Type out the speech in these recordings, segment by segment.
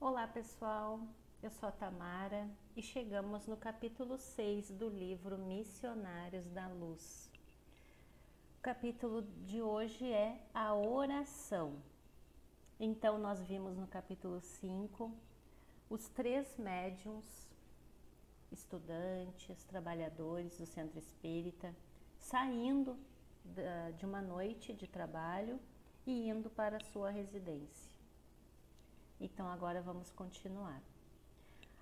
Olá pessoal, eu sou a Tamara e chegamos no capítulo 6 do livro Missionários da Luz. O capítulo de hoje é a oração. Então nós vimos no capítulo 5 os 3 médiuns, estudantes, trabalhadores do centro espírita, saindo de uma noite de trabalho e indo para a sua residência. Então agora vamos continuar.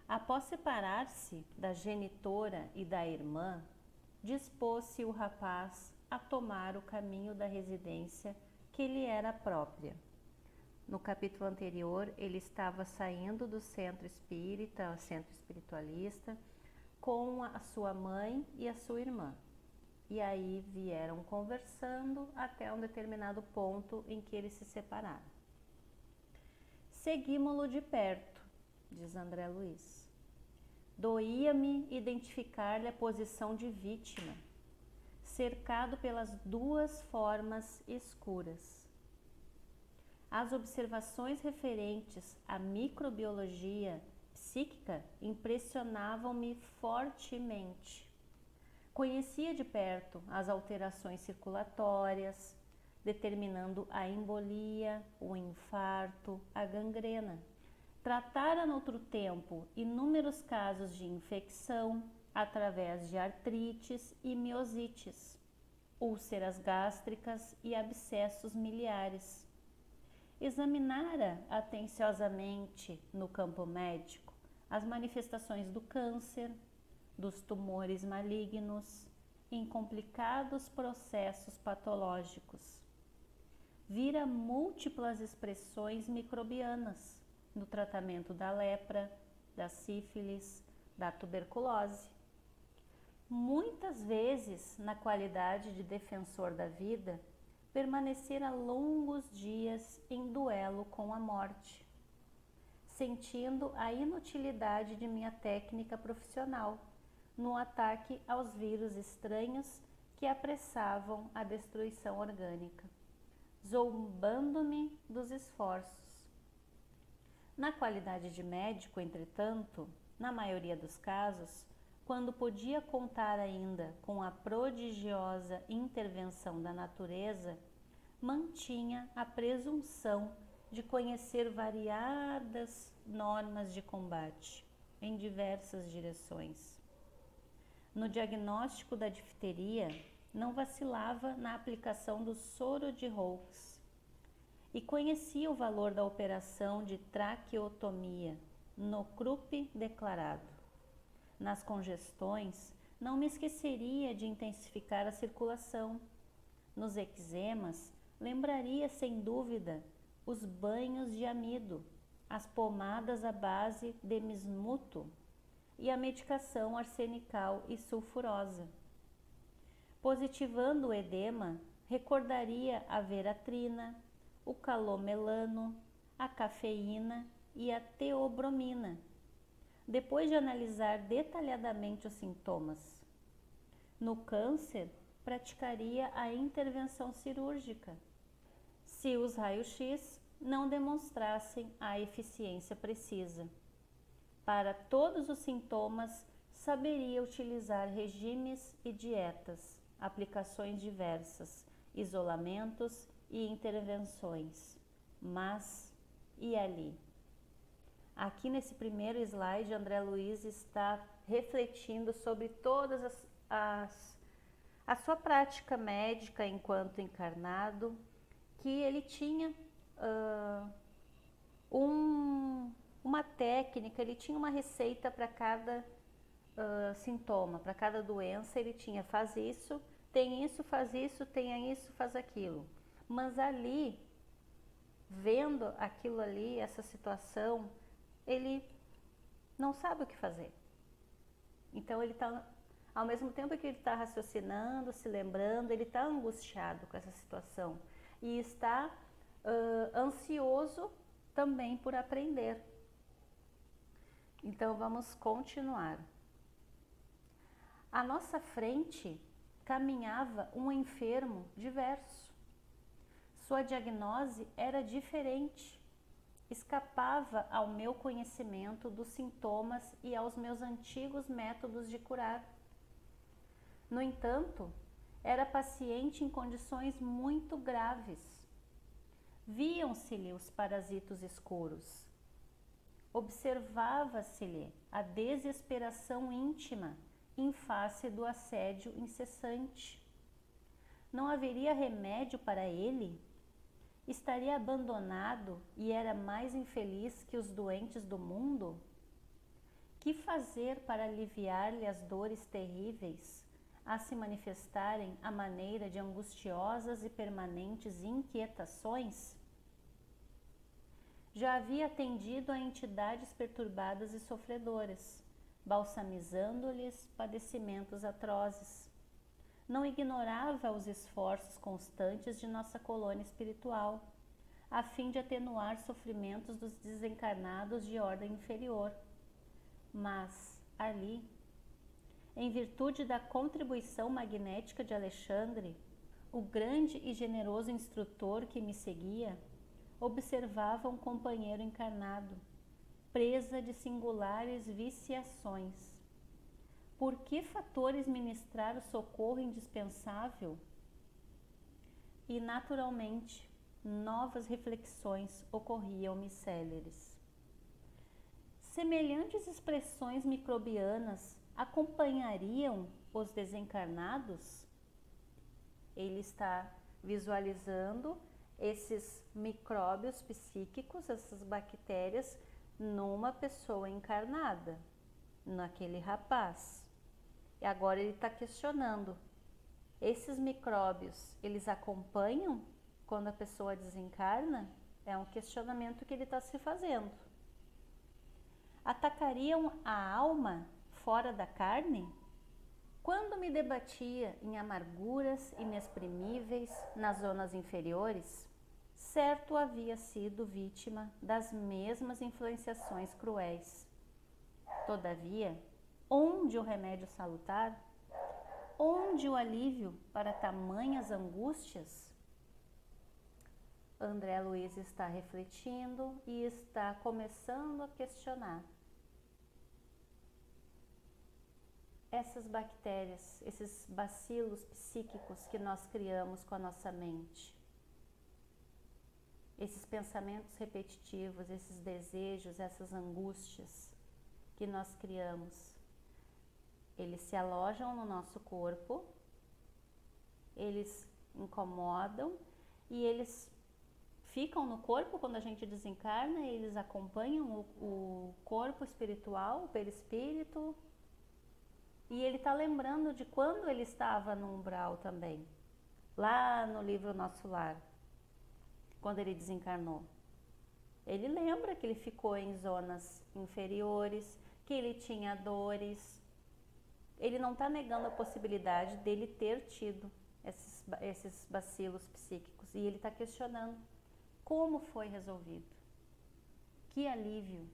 Após separar-se da genitora e da irmã, dispôs-se o rapaz a tomar o caminho da residência que lhe era própria. No capítulo anterior, ele estava saindo do centro espírita, centro espiritualista, com a sua mãe e a sua irmã. E aí vieram conversando até um determinado ponto em que eles se separaram. Seguimo-lo de perto, diz André Luiz. Doía-me identificar-lhe a posição de vítima, cercado pelas 2 formas escuras. As observações referentes à microbiologia psíquica impressionavam-me fortemente. Conhecia de perto as alterações circulatórias, determinando a embolia, o infarto, a gangrena. Tratara noutro tempo inúmeros casos de infecção através de artrites e miosites, úlceras gástricas e abscessos miliares. Examinara atenciosamente no campo médico as manifestações do câncer, dos tumores malignos, em complicados processos patológicos. Vira múltiplas expressões microbianas no tratamento da lepra, da sífilis, da tuberculose. Muitas vezes, na qualidade de defensor da vida, permanecera longos dias em duelo com a morte, sentindo a inutilidade de minha técnica profissional no ataque aos vírus estranhos que apressavam a destruição orgânica, zombando-me dos esforços. Na qualidade de médico, entretanto, na maioria dos casos, quando podia contar ainda com a prodigiosa intervenção da natureza, mantinha a presunção de conhecer variadas normas de combate em diversas direções. No diagnóstico da difteria, não vacilava na aplicação do soro de Hawkes e conhecia o valor da operação de traqueotomia no Krupp declarado. Nas congestões, não me esqueceria de intensificar a circulação. Nos eczemas, lembraria sem dúvida os banhos de amido, as pomadas à base de bismuto e a medicação arsenical e sulfurosa. Positivando o edema, recordaria a veratrina, o calomelano, a cafeína e a teobromina, depois de analisar detalhadamente os sintomas. No câncer, praticaria a intervenção cirúrgica, se os raios-x não demonstrassem a eficiência precisa. Para todos os sintomas, saberia utilizar regimes e dietas, aplicações diversas, isolamentos e intervenções. Mas, e ali? Aqui nesse primeiro slide, André Luiz está refletindo sobre todas a sua prática médica enquanto encarnado, que ele tinha uma técnica, ele tinha uma receita para cada sintoma, para cada doença. Ele tinha: faz isso, tem isso, faz isso, tem isso, faz aquilo. Mas ali, vendo aquilo ali, essa situação, ele não sabe o que fazer. Então ele está, ao mesmo tempo que ele está raciocinando, se lembrando, ele está angustiado com essa situação e está ansioso também por aprender. Então vamos continuar. À nossa frente caminhava um enfermo diverso. Sua diagnose era diferente escapava ao meu conhecimento dos sintomas e aos meus antigos métodos de curar. No entanto, era paciente em condições muito graves. Viam-se-lhe os parasitos escuros. Observava-se-lhe a desesperação íntima em face do assédio incessante. Não haveria remédio para ele? Estaria abandonado e era mais infeliz que os doentes do mundo? Que fazer para aliviar-lhe as dores terríveis, a se manifestarem à maneira de angustiosas e permanentes inquietações? Já havia atendido a entidades perturbadas e sofredoras, balsamizando-lhes padecimentos atrozes. Não ignorava os esforços constantes de nossa colônia espiritual, a fim de atenuar sofrimentos dos desencarnados de ordem inferior. Mas, ali, em virtude da contribuição magnética de Alexandre, o grande e generoso instrutor que me seguia, observava um companheiro encarnado, presa de singulares viciações. Por que fatores ministrar o socorro indispensável? E, naturalmente, novas reflexões ocorriam-me céleres. Semelhantes expressões microbianas acompanhariam os desencarnados? Ele está visualizando esses micróbios psíquicos, essas bactérias, numa pessoa encarnada, naquele rapaz. E agora ele está questionando: esses micróbios, eles acompanham quando a pessoa desencarna? É um questionamento que ele está se fazendo. Atacariam a alma fora da carne? Quando me debatia em amarguras inexprimíveis nas zonas inferiores, certo havia sido vítima das mesmas influenciações cruéis. Todavia, onde o remédio salutar? Onde o alívio para tamanhas angústias? André Luiz está refletindo e está começando a questionar. Essas bactérias, esses bacilos psíquicos que nós criamos com a nossa mente, esses pensamentos repetitivos, esses desejos, essas angústias que nós criamos, eles se alojam no nosso corpo, eles incomodam e eles ficam no corpo quando a gente desencarna, eles acompanham o corpo espiritual, o perispírito, e ele está lembrando de quando ele estava no umbral também, lá no livro Nosso Lar, quando ele desencarnou. Ele lembra que ele ficou em zonas inferiores, que ele tinha dores. Ele não está negando a possibilidade dele ter tido esses bacilos psíquicos, e ele está questionando como foi resolvido. Que alívio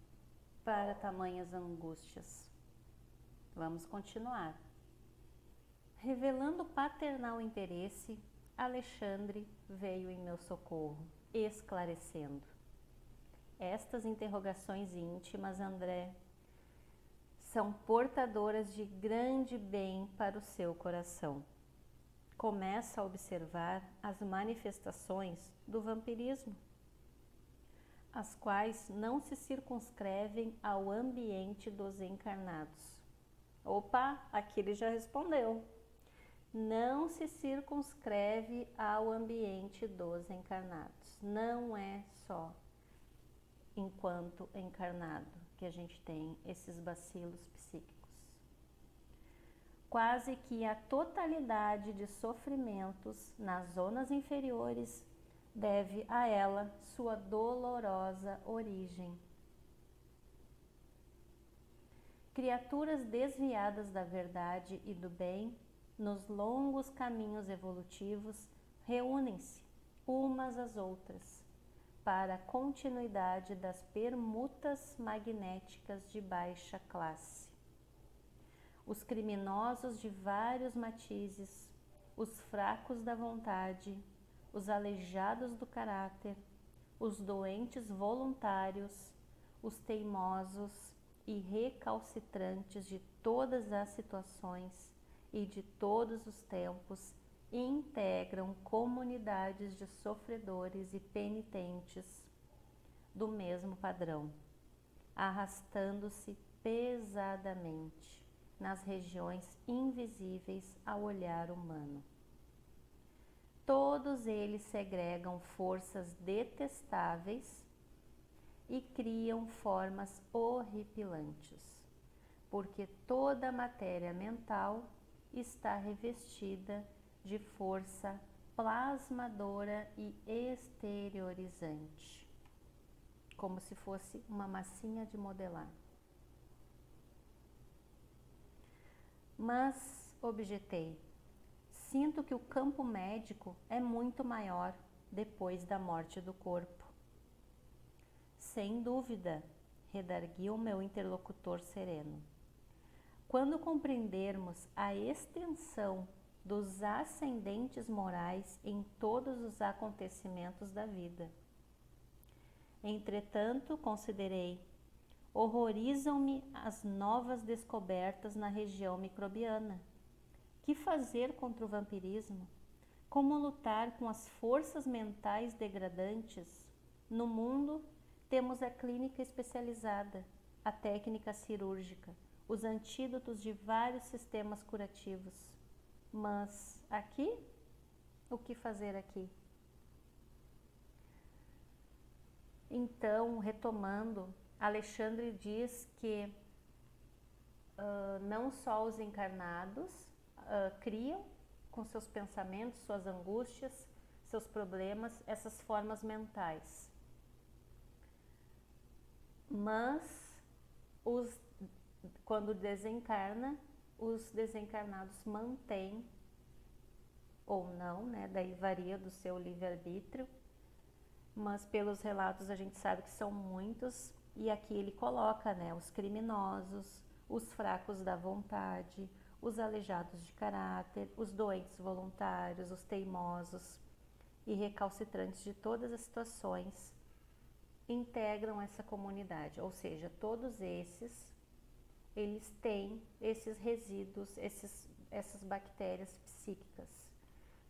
para tamanhas angústias. Vamos continuar. Revelando paternal interesse, Alexandre veio em meu socorro, esclarecendo. Estas interrogações íntimas, André, são portadoras de grande bem para o seu coração. Começa a observar as manifestações do vampirismo, as quais não se circunscrevem ao ambiente dos encarnados. Opa, aqui ele já respondeu. Não se circunscreve ao ambiente dos encarnados. Não é só enquanto encarnado que a gente tem esses bacilos psíquicos. Quase que a totalidade de sofrimentos nas zonas inferiores deve a ela sua dolorosa origem. Criaturas desviadas da verdade e do bem, nos longos caminhos evolutivos, reúnem-se umas às outras para a continuidade das permutas magnéticas de baixa classe. Os criminosos de vários matizes, os fracos da vontade, os aleijados do caráter, os doentes voluntários, os teimosos e recalcitrantes de todas as situações e de todos os tempos integram comunidades de sofredores e penitentes do mesmo padrão, arrastando-se pesadamente nas regiões invisíveis ao olhar humano. Todos eles segregam forças detestáveis e criam formas horripilantes, porque toda a matéria mental está revestida de força plasmadora e exteriorizante, como se fosse uma massinha de modelar. Mas, objetei, sinto que o campo médico é muito maior depois da morte do corpo. Sem dúvida, redarguiu meu interlocutor sereno. Quando compreendermos a extensão dos ascendentes morais em todos os acontecimentos da vida. Entretanto, considerei, horrorizam-me as novas descobertas na região microbiana. Que fazer contra o vampirismo? Como lutar com as forças mentais degradantes? No mundo, temos a clínica especializada, a técnica cirúrgica, os antídotos de vários sistemas curativos. Mas aqui? O que fazer aqui? Então, retomando, Alexandre diz que não só os encarnados criam com seus pensamentos, suas angústias, seus problemas, essas formas mentais, mas quando desencarna, os desencarnados mantêm ou não, né? Daí varia do seu livre-arbítrio, mas pelos relatos a gente sabe que são muitos, e aqui ele coloca, né, os criminosos, os fracos da vontade, os aleijados de caráter, os doentes voluntários, os teimosos e recalcitrantes de todas as situações integram essa comunidade, ou seja, todos eles têm esses resíduos, essas bactérias psíquicas,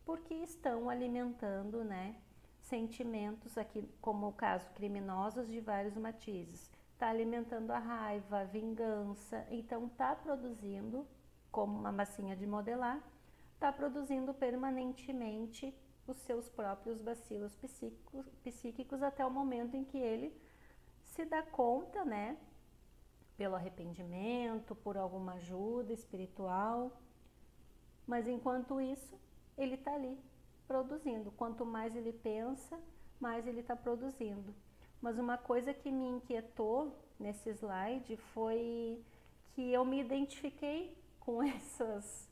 porque estão alimentando, né, sentimentos aqui, como o caso criminosos de vários matizes, está alimentando a raiva, a vingança, então está produzindo, como uma massinha de modelar, está produzindo permanentemente os seus próprios bacilos psíquicos até o momento em que ele se dá conta, né, pelo arrependimento, por alguma ajuda espiritual, mas enquanto isso, ele está ali produzindo. Quanto mais ele pensa, mais ele está produzindo. Mas uma coisa que me inquietou nesse slide foi que eu me identifiquei com essas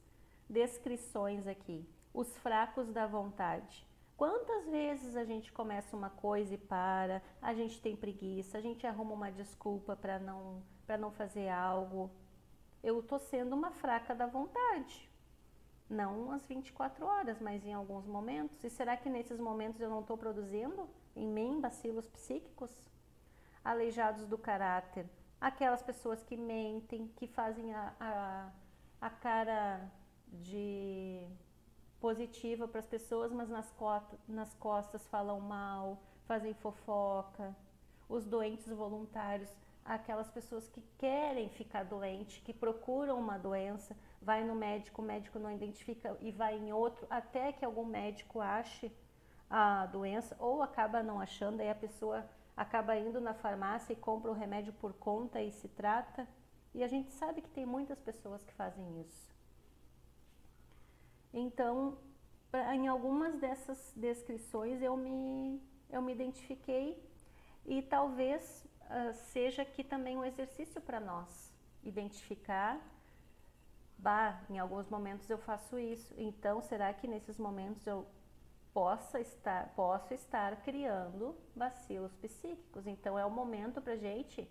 descrições aqui. Os fracos da vontade. Quantas vezes a gente começa uma coisa e para, a gente tem preguiça, a gente arruma uma desculpa para não fazer algo. Eu estou sendo uma fraca da vontade. Não às 24 horas, mas em alguns momentos. E será que nesses momentos eu não estou produzindo em mim bacilos psíquicos? Aleijados do caráter. Aquelas pessoas que mentem, que fazem a cara de positiva para as pessoas, mas nas costas falam mal, fazem fofoca. Os doentes voluntários, aquelas pessoas que querem ficar doente, que procuram uma doença, vai no médico, o médico não identifica e vai em outro, até que algum médico ache a doença, ou acaba não achando, aí a pessoa acaba indo na farmácia e compra o remédio por conta e se trata. E a gente sabe que tem muitas pessoas que fazem isso. Então, em algumas dessas descrições eu me identifiquei, e talvez seja aqui também um exercício para nós identificar, em alguns momentos eu faço isso, então será que nesses momentos eu posso estar criando bacilos psíquicos? Então é o momento para gente,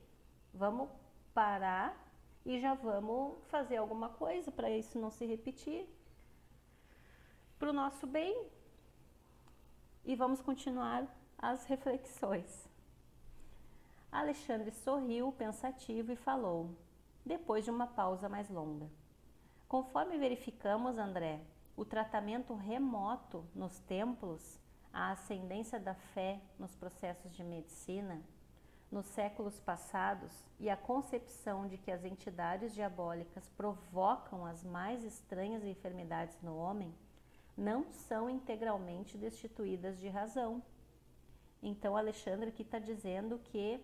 vamos parar e já vamos fazer alguma coisa para isso não se repetir, para o nosso bem, e vamos continuar as reflexões. Alexandre sorriu pensativo e falou, depois de uma pausa mais longa. Conforme verificamos, André, o tratamento remoto nos templos, a ascendência da fé nos processos de medicina, nos séculos passados e a concepção de que as entidades diabólicas provocam as mais estranhas enfermidades no homem, não são integralmente destituídas de razão. Então, Alexandre aqui está dizendo que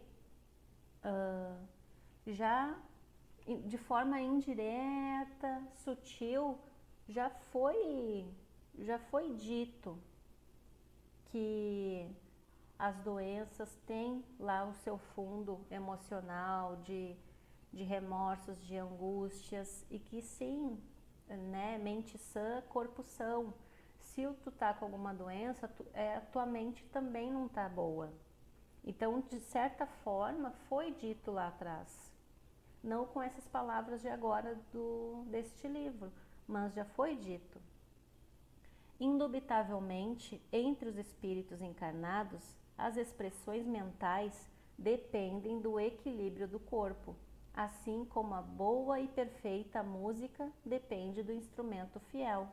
já de forma indireta, sutil, já foi dito que as doenças têm lá o seu fundo emocional de remorsos, de angústias e que sim, né, mente sã, corpo são. Se tu tá com alguma doença, a tua mente também não tá boa. Então, de certa forma, foi dito lá atrás. Não com essas palavras de agora deste livro, mas já foi dito. Indubitavelmente, entre os espíritos encarnados, as expressões mentais dependem do equilíbrio do corpo, assim como a boa e perfeita música depende do instrumento fiel.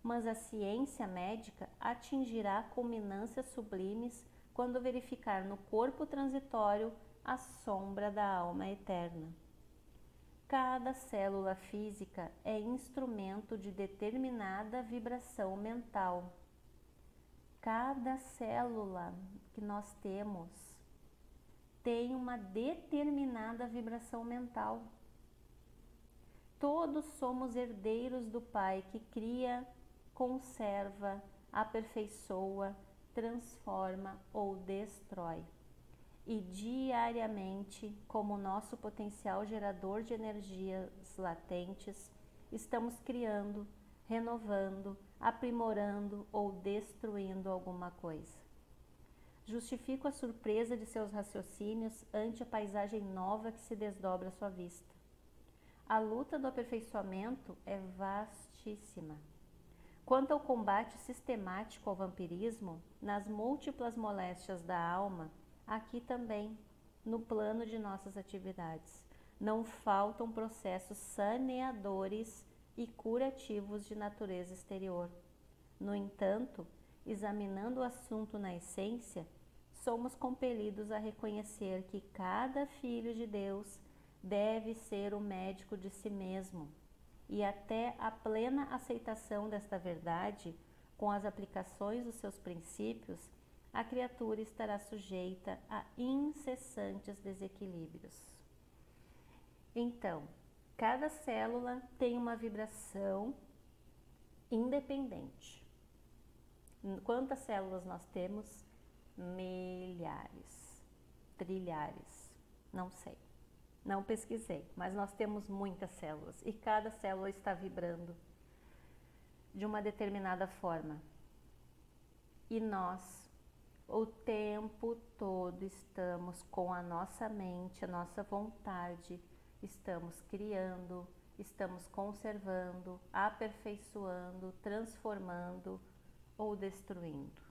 Mas a ciência médica atingirá culminâncias sublimes quando verificar no corpo transitório a sombra da alma eterna. Cada célula física é instrumento de determinada vibração mental. Cada célula que nós temos tem uma determinada vibração mental. Todos somos herdeiros do Pai que cria, conserva, aperfeiçoa, transforma ou destrói. E diariamente, como nosso potencial gerador de energias latentes, estamos criando, renovando, aprimorando ou destruindo alguma coisa. Justifico a surpresa de seus raciocínios ante a paisagem nova que se desdobra à sua vista. A luta do aperfeiçoamento é vastíssima. Quanto ao combate sistemático ao vampirismo, nas múltiplas moléstias da alma, aqui também, no plano de nossas atividades, não faltam processos saneadores e curativos de natureza exterior. No entanto, examinando o assunto na essência, somos compelidos a reconhecer que cada filho de Deus deve ser o médico de si mesmo, e até a plena aceitação desta verdade, com as aplicações dos seus princípios, a criatura estará sujeita a incessantes desequilíbrios. Então, cada célula tem uma vibração independente. Quantas células nós temos? Milhares, trilhares, não sei, não pesquisei, mas nós temos muitas células e cada célula está vibrando de uma determinada forma. E nós, o tempo todo, estamos com a nossa mente, a nossa vontade, estamos criando, estamos conservando, aperfeiçoando, transformando ou destruindo.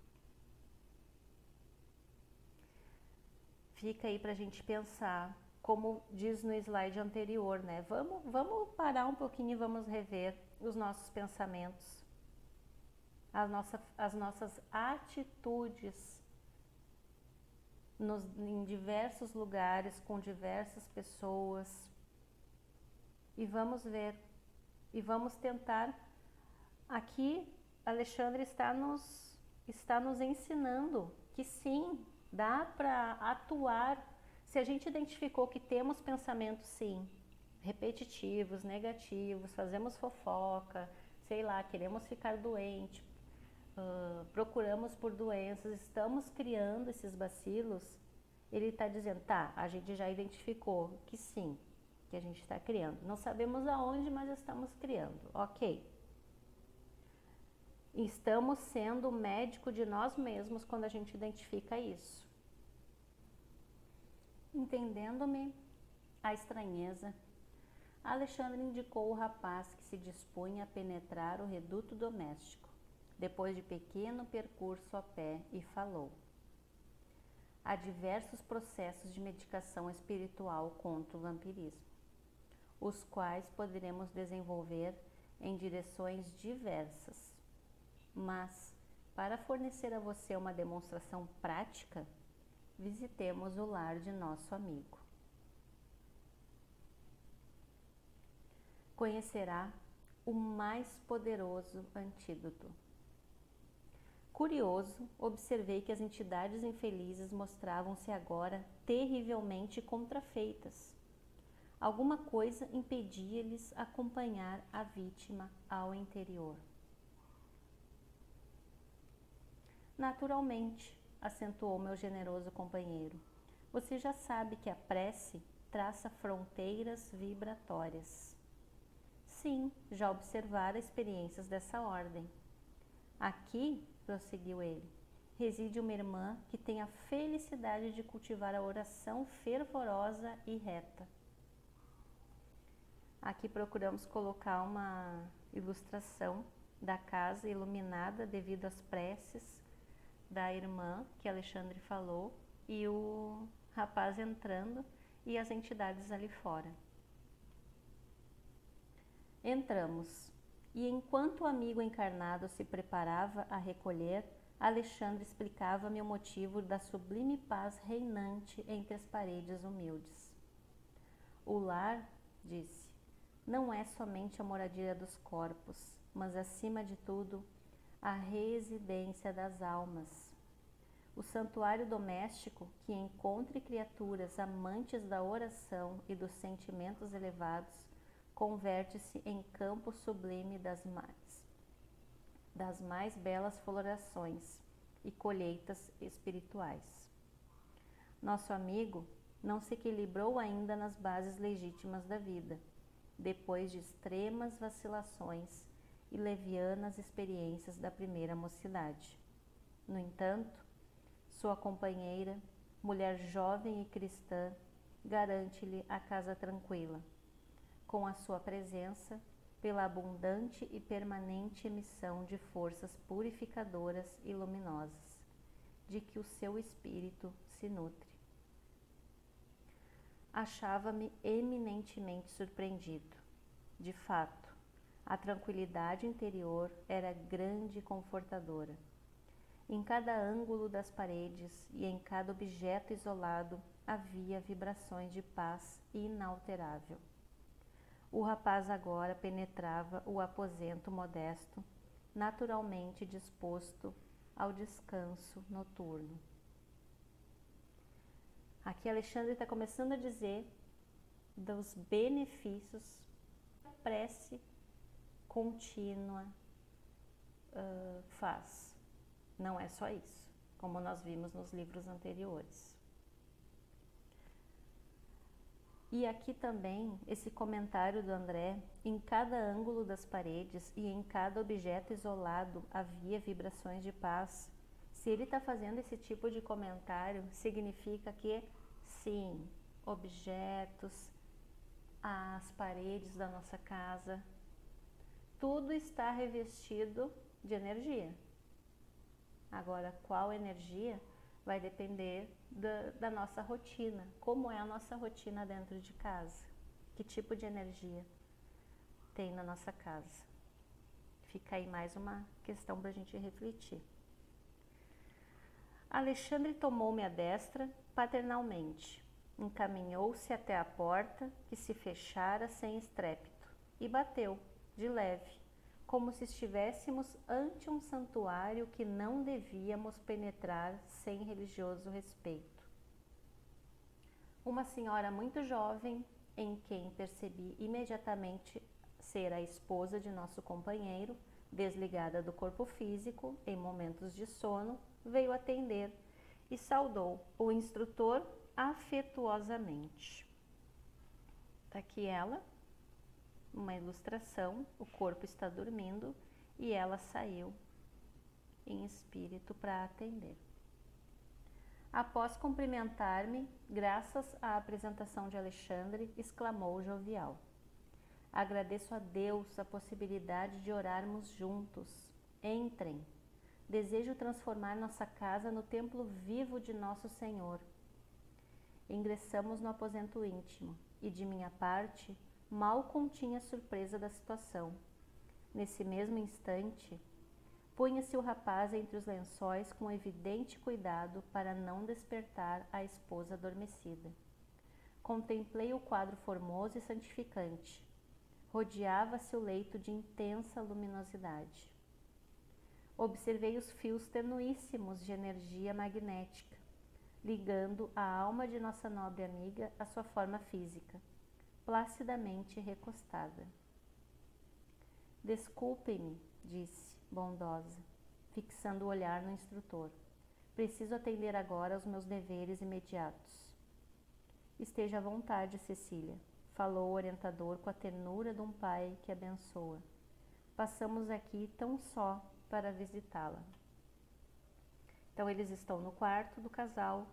Fica aí para a gente pensar, como diz no slide anterior, né? Vamos parar um pouquinho e vamos rever os nossos pensamentos, as nossas atitudes em diversos lugares, com diversas pessoas, e vamos ver, e vamos tentar. Aqui, Alexandre está nos ensinando que sim, dá para atuar. Se a gente identificou que temos pensamentos, sim, repetitivos, negativos, fazemos fofoca, sei lá, queremos ficar doente, procuramos por doenças, estamos criando esses bacilos, ele está dizendo, tá, a gente já identificou que sim, que a gente está criando. Não sabemos aonde, mas estamos criando, ok. Estamos sendo o médico de nós mesmos quando a gente identifica isso. Entendendo-me a estranheza, Alexandre indicou o rapaz que se dispunha a penetrar o reduto doméstico, depois de pequeno percurso a pé, e falou: há diversos processos de medicação espiritual contra o vampirismo, os quais poderemos desenvolver em direções diversas. Mas, para fornecer a você uma demonstração prática, visitemos o lar de nosso amigo. Conhecerá o mais poderoso antídoto. Curioso, observei que as entidades infelizes mostravam-se agora terrivelmente contrafeitas. Alguma coisa impedia-lhes acompanhar a vítima ao interior. Naturalmente, acentuou meu generoso companheiro, você já sabe que a prece traça fronteiras vibratórias. Sim, já observara experiências dessa ordem. Aqui, prosseguiu ele, reside uma irmã que tem a felicidade de cultivar a oração fervorosa e reta. Aqui procuramos colocar uma ilustração da casa iluminada devido às preces da irmã que Alexandre falou e o rapaz entrando e as entidades ali fora. Entramos. E enquanto o amigo encarnado se preparava a recolher, Alexandre explicava-me o motivo da sublime paz reinante entre as paredes humildes. O lar, disse, não é somente a moradia dos corpos, mas acima de tudo, a residência das almas. O santuário doméstico que encontre criaturas amantes da oração e dos sentimentos elevados converte-se em campo sublime das mais belas florações e colheitas espirituais. Nosso amigo não se equilibrou ainda nas bases legítimas da vida, depois de extremas vacilações e levianas experiências da primeira mocidade. No entanto, sua companheira, mulher jovem e cristã, garante-lhe a casa tranquila, com a sua presença, pela abundante e permanente emissão de forças purificadoras e luminosas, de que o seu espírito se nutre. Achava-me eminentemente surpreendido. De fato, a tranquilidade interior era grande e confortadora. Em cada ângulo das paredes e em cada objeto isolado havia vibrações de paz inalterável. O rapaz agora penetrava o aposento modesto, naturalmente disposto ao descanso noturno. Aqui Alexandre está começando a dizer dos benefícios que a prece contínua faz. Não é só isso, como nós vimos nos livros anteriores. E aqui também esse comentário do André, em cada ângulo das paredes e em cada objeto isolado havia vibrações de paz. Se ele está fazendo esse tipo de comentário, significa que sim, objetos, as paredes da nossa casa, tudo está revestido de energia. Agora, qual energia vai depender da nossa rotina. Como é a nossa rotina dentro de casa? Que tipo de energia tem na nossa casa? Fica aí mais uma questão para a gente refletir. Alexandre tomou-me à destra paternalmente, encaminhou-se até a porta que se fechara sem estrépito e bateu, de leve, como se estivéssemos ante um santuário que não devíamos penetrar sem religioso respeito. Uma senhora muito jovem, em quem percebi imediatamente ser a esposa de nosso companheiro, desligada do corpo físico em momentos de sono, veio atender e saudou o instrutor afetuosamente. Está aqui ela, uma ilustração, o corpo está dormindo e ela saiu em espírito para atender. Após cumprimentar-me, graças à apresentação de Alexandre, exclamou jovial: agradeço a Deus a possibilidade de orarmos juntos. Entrem. desejo transformar nossa casa no templo vivo de nosso Senhor. Ingressamos no aposento íntimo e, de minha parte, mal continha a surpresa da situação. Nesse mesmo instante, punha-se o rapaz entre os lençóis com evidente cuidado para não despertar a esposa adormecida. Contemplei o quadro formoso e santificante. Rodeava-se o leito de intensa luminosidade. Observei os fios tenuíssimos de energia magnética, ligando a alma de nossa nobre amiga à sua forma física, placidamente recostada. Desculpe-me, disse, bondosa, fixando o olhar no instrutor. Preciso atender agora aos meus deveres imediatos. Esteja à vontade, Cecília, falou o orientador com a ternura de um pai que abençoa. Passamos aqui tão só para visitá-la. Então eles estão no quarto do casal,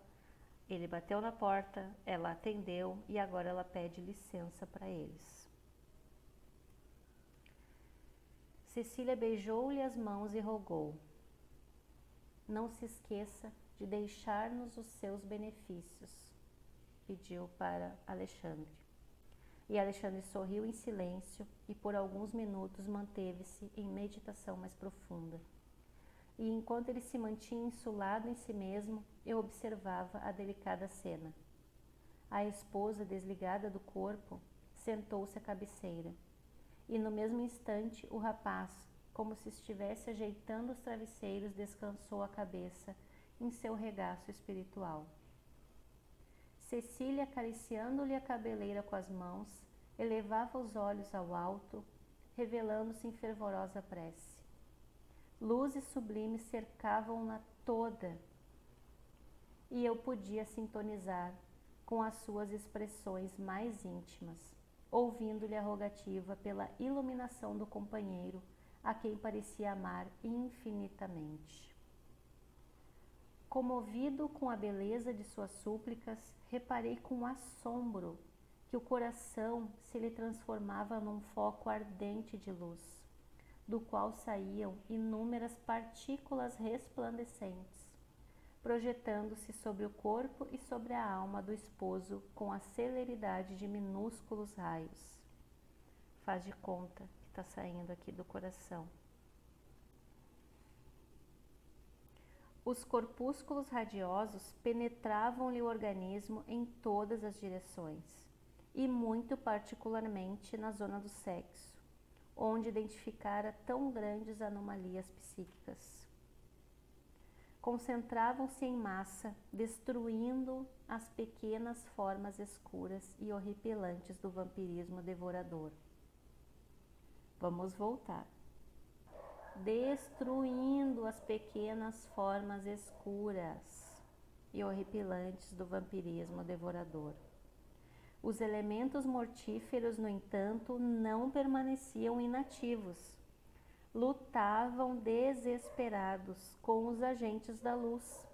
ele bateu na porta, ela atendeu e agora ela pede licença para eles. Cecília beijou-lhe as mãos e rogou: não se esqueça de deixar-nos os seus benefícios, pediu para Alexandre. E Alexandre sorriu em silêncio e por alguns minutos manteve-se em meditação mais profunda. E enquanto ele se mantinha insulado em si mesmo, eu observava a delicada cena. A esposa, desligada do corpo, sentou-se à cabeceira. E no mesmo instante o rapaz, como se estivesse ajeitando os travesseiros, descansou a cabeça em seu regaço espiritual. Cecília, acariciando-lhe a cabeleira com as mãos, elevava os olhos ao alto, revelando-se em fervorosa prece. Luzes sublimes cercavam-na toda, e eu podia sintonizar com as suas expressões mais íntimas, ouvindo-lhe a rogativa pela iluminação do companheiro, a quem parecia amar infinitamente. Comovido com a beleza de suas súplicas, reparei com assombro que o coração se lhe transformava num foco ardente de luz, do qual saíam inúmeras partículas resplandecentes, projetando-se sobre o corpo e sobre a alma do esposo com a celeridade de minúsculos raios. Faz de conta que está saindo aqui do coração. Os corpúsculos radiosos penetravam-lhe o organismo em todas as direções, e muito particularmente na zona do sexo, onde identificara tão grandes anomalias psíquicas. Concentravam-se em massa, destruindo as pequenas formas escuras e horripilantes do vampirismo devorador. Vamos voltar. Destruindo as pequenas formas escuras e horripilantes do vampirismo devorador. Os elementos mortíferos, no entanto, não permaneciam inativos. Lutavam desesperados com os agentes da luz.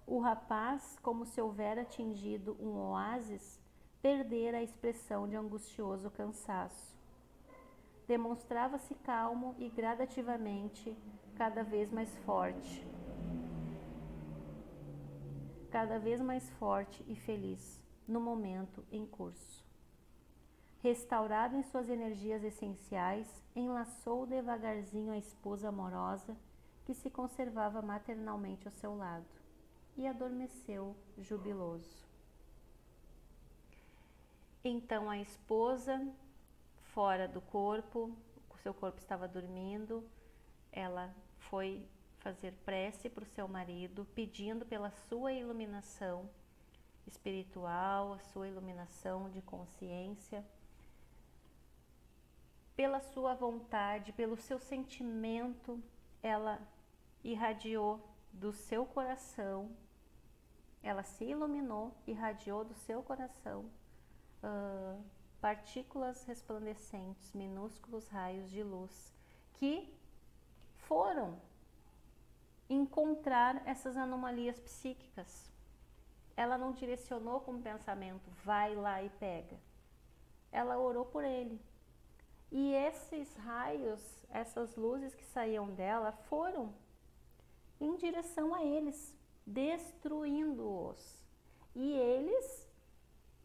O rapaz, como se houvera atingido um oásis, perdera a expressão de angustioso cansaço. Demonstrava-se calmo e gradativamente cada vez mais forte e feliz no momento em curso. Restaurado em suas energias essenciais, enlaçou devagarzinho a esposa amorosa que se conservava maternalmente ao seu lado e adormeceu jubiloso. Então a esposa, fora do corpo, o seu corpo estava dormindo, ela foi fazer prece para o seu marido, pedindo pela sua iluminação espiritual, a sua iluminação de consciência, pela sua vontade, pelo seu sentimento, ela irradiou do seu coração, ela se iluminou, irradiou do seu coração partículas resplandecentes, minúsculos raios de luz, que foram encontrar essas anomalias psíquicas. Ela não direcionou com o pensamento, vai lá e pega. Ela orou por ele. E esses raios, essas luzes que saíam dela foram em direção a eles, destruindo-os. E eles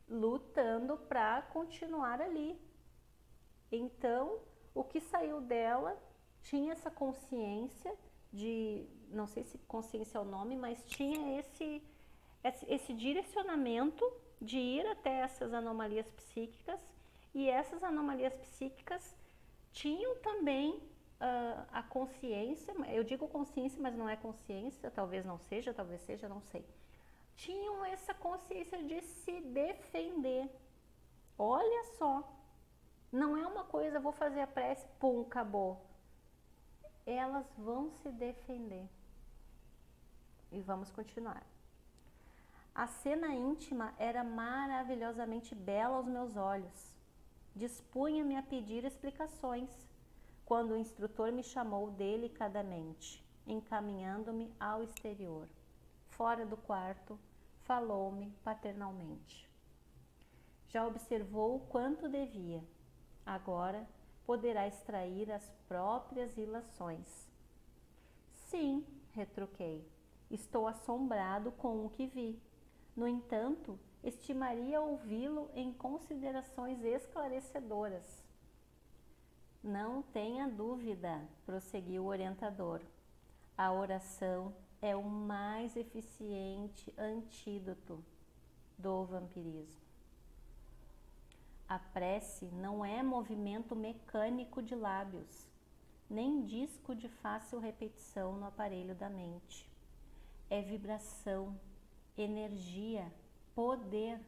lutando para continuar ali. Então, o que saiu dela tinha essa consciência de, não sei se consciência é o nome, mas tinha esse direcionamento de ir até essas anomalias psíquicas, e essas anomalias psíquicas tinham também a consciência, eu digo consciência, mas não é consciência, talvez não seja, talvez seja, não sei. Tinham essa consciência de se defender. Olha só, não é uma coisa, vou fazer a prece, pum, acabou. Elas vão se defender. E vamos continuar. A cena íntima era maravilhosamente bela aos meus olhos. Dispunha-me a pedir explicações, quando o instrutor me chamou delicadamente, encaminhando-me ao exterior. Fora do quarto, falou-me paternalmente. Já observou quanto devia. Agora poderá extrair as próprias ilações. Sim, retruquei. Estou assombrado com o que vi. No entanto, estimaria ouvi-lo em considerações esclarecedoras. Não tenha dúvida, prosseguiu o orientador. A oração é o mais eficiente antídoto do vampirismo. A prece não é movimento mecânico de lábios, nem disco de fácil repetição no aparelho da mente. É vibração, energia, poder.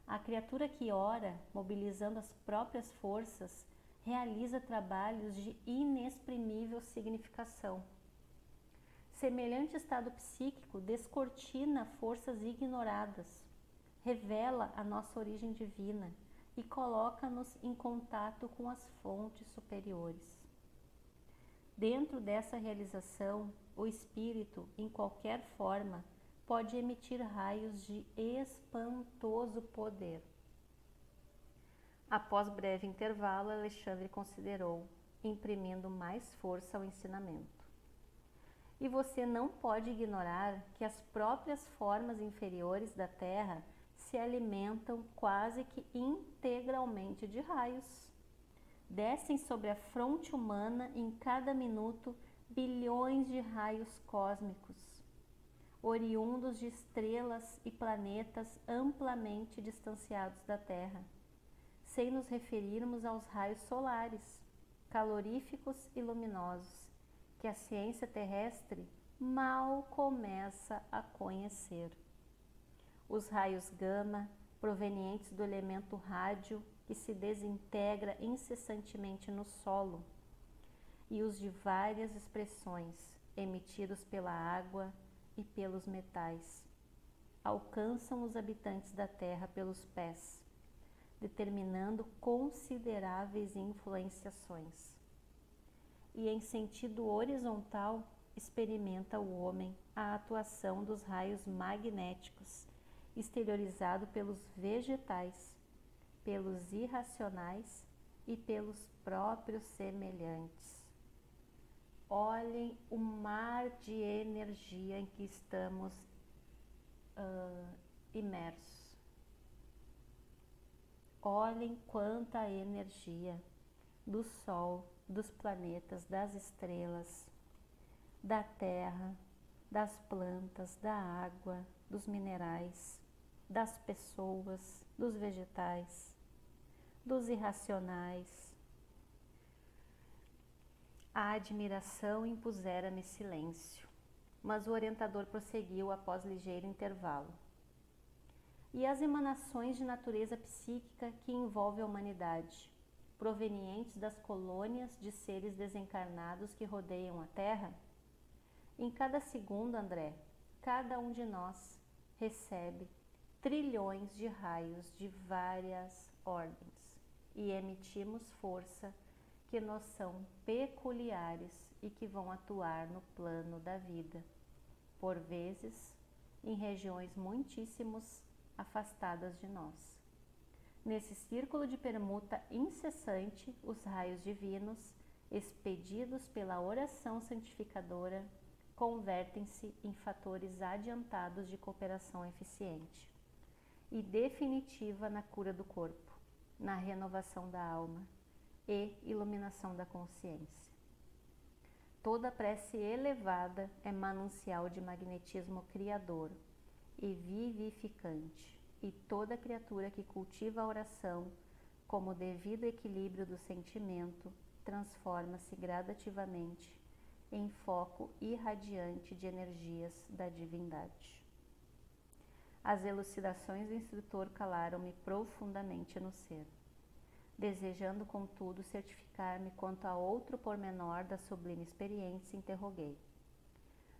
A criatura que ora, mobilizando as próprias forças, realiza trabalhos de inexprimível significação. Semelhante estado psíquico descortina forças ignoradas, revela a nossa origem divina e coloca-nos em contato com as fontes superiores. Dentro dessa realização, o espírito, em qualquer forma, pode emitir raios de espantoso poder. Após breve intervalo, Alexandre considerou, imprimindo mais força ao ensinamento. E você não pode ignorar que as próprias formas inferiores da Terra se alimentam quase que integralmente de raios. Descem sobre a fronte humana em cada minuto bilhões de raios cósmicos, oriundos de estrelas e planetas amplamente distanciados da Terra, sem nos referirmos aos raios solares, caloríficos e luminosos, que a ciência terrestre mal começa a conhecer. Os raios gama, provenientes do elemento rádio, que se desintegra incessantemente no solo, e os de várias expressões, emitidos pela água e pelos metais, alcançam os habitantes da Terra pelos pés, determinando consideráveis influenciações. E em sentido horizontal, experimenta o homem a atuação dos raios magnéticos, exteriorizado pelos vegetais, pelos irracionais e pelos próprios semelhantes. Olhem o mar de energia em que estamos imersos. Olhem quanta energia do Sol, dos planetas, das estrelas, da terra, das plantas, da água, dos minerais, das pessoas, dos vegetais, dos irracionais. A admiração impusera-me silêncio, mas o orientador prosseguiu após ligeiro intervalo. E as emanações de natureza psíquica que envolvem a humanidade, provenientes das colônias de seres desencarnados que rodeiam a Terra? Em cada segundo, André, cada um de nós recebe trilhões de raios de várias ordens e emitimos força que nos são peculiares e que vão atuar no plano da vida, por vezes em regiões muitíssimos afastadas de nós. Nesse círculo de permuta incessante, os raios divinos, expedidos pela oração santificadora, convertem-se em fatores adiantados de cooperação eficiente e definitiva na cura do corpo, na renovação da alma e iluminação da consciência. Toda prece elevada é manancial de magnetismo criador e vivificante, e toda criatura que cultiva a oração como devido equilíbrio do sentimento transforma-se gradativamente em foco irradiante de energias da divindade. As elucidações do instrutor calaram-me profundamente no ser. Desejando, contudo, certificar-me quanto a outro pormenor da sublime experiência, interroguei.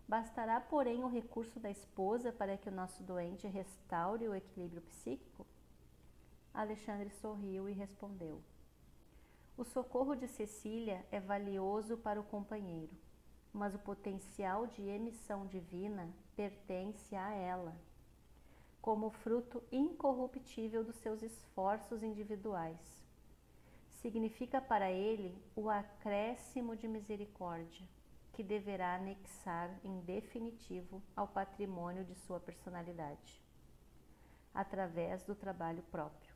Bastará, porém, o recurso da esposa para que o nosso doente restaure o equilíbrio psíquico? Alexandre sorriu e respondeu. O socorro de Cecília é valioso para o companheiro, mas o potencial de emissão divina pertence a ela, como fruto incorruptível dos seus esforços individuais. Significa para ele o acréscimo de misericórdia, que deverá anexar em definitivo ao patrimônio de sua personalidade, através do trabalho próprio.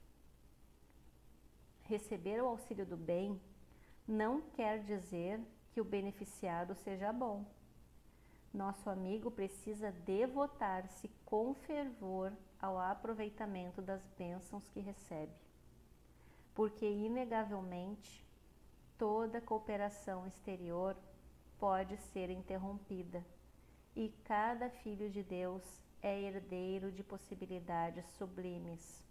Receber o auxílio do bem não quer dizer que o beneficiado seja bom. Nosso amigo precisa devotar-se com fervor ao aproveitamento das bênçãos que recebe, porque inegavelmente toda cooperação exterior pode ser interrompida e cada filho de Deus é herdeiro de possibilidades sublimes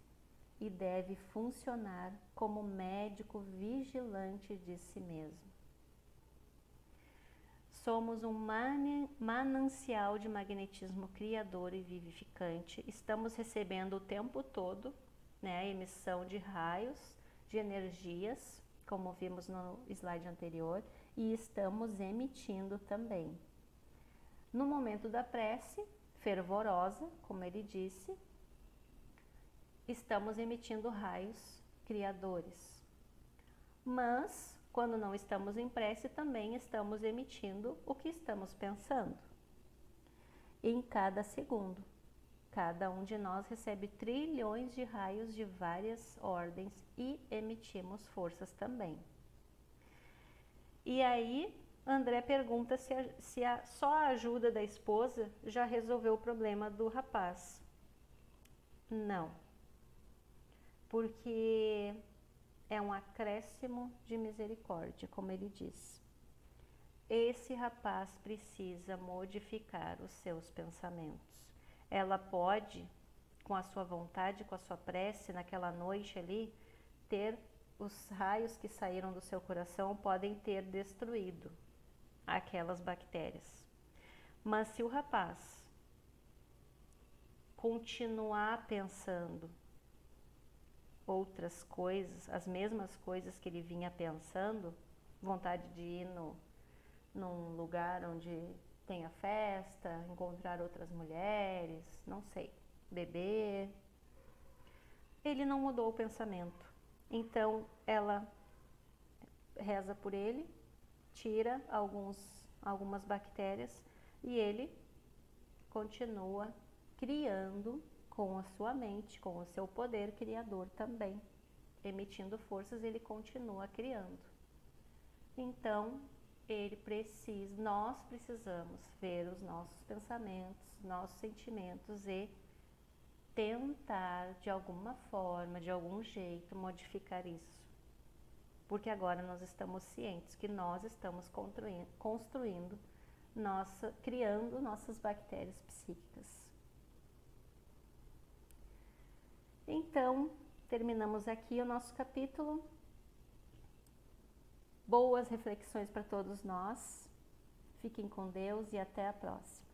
e deve funcionar como médico vigilante de si mesmo. Somos um manancial de magnetismo criador e vivificante. Estamos recebendo o tempo todo, a emissão de raios, de energias, como vimos no slide anterior, e estamos emitindo também. No momento da prece fervorosa, como ele disse, estamos emitindo raios criadores. Mas, quando não estamos em prece, também estamos emitindo o que estamos pensando. Em cada segundo, cada um de nós recebe trilhões de raios de várias ordens e emitimos forças também. E aí, André pergunta se só a ajuda da esposa já resolveu o problema do rapaz. Não, porque é um acréscimo de misericórdia, como ele diz. Esse rapaz precisa modificar os seus pensamentos. Ela pode, com a sua vontade, com a sua prece, naquela noite ali, ter os raios que saíram do seu coração, podem ter destruído aquelas bactérias. Mas se o rapaz continuar pensando outras coisas, as mesmas coisas que ele vinha pensando, vontade de ir num lugar onde tenha festa, encontrar outras mulheres, não sei, beber, ele não mudou o pensamento. Então ela reza por ele, tira algumas bactérias e ele continua criando com a sua mente, com o seu poder criador também, emitindo forças, ele continua criando. Então nós precisamos ver os nossos pensamentos, nossos sentimentos e tentar de alguma forma, de algum jeito, modificar isso. Porque agora nós estamos cientes que nós estamos construindo, criando nossas bactérias psíquicas. Então, terminamos aqui o nosso capítulo. Boas reflexões para todos nós. Fiquem com Deus e até a próxima.